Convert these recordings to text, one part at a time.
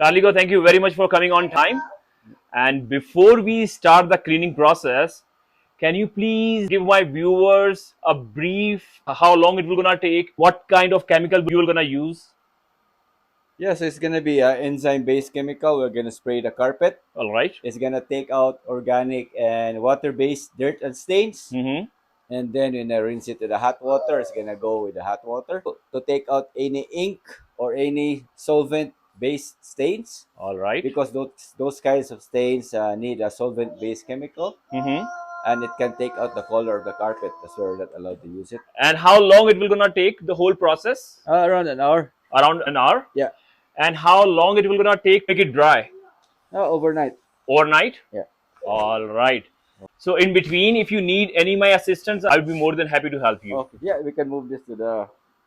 Talico, thank you very much for coming on time. And before we start the cleaning process, can you please give my viewers a brief how long it will gonna take, what kind of chemical you will gonna use? Yeah, so it's gonna be an enzyme-based chemical. We're gonna spray the carpet. All right. It's gonna take out organic and water-based dirt and stains. Mm-hmm. And then when I rinse it with the hot water, it's gonna go with the hot water to take out any ink or any solvent-based stains. All right. Because those kinds of stains need a solvent-based chemical. Mm-hmm. And it can take out the color of the carpet, as we're not allowed to use it. And how long it will gonna take the whole process? Around an hour. Around an hour? Yeah. And how long it will gonna take to make it dry? Overnight. Overnight? Yeah. All right. So in between, if you need any my assistance, I'll be more than happy to help you. Okay. Yeah, we can move this to the.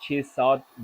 6-7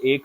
1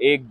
1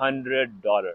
$100.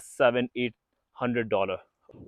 $700-800.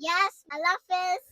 Yes, Allah Hafiz.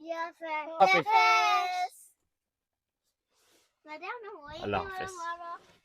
Yes, Hafiz. Hafiz. I don't know why Allah you Hafiz. want to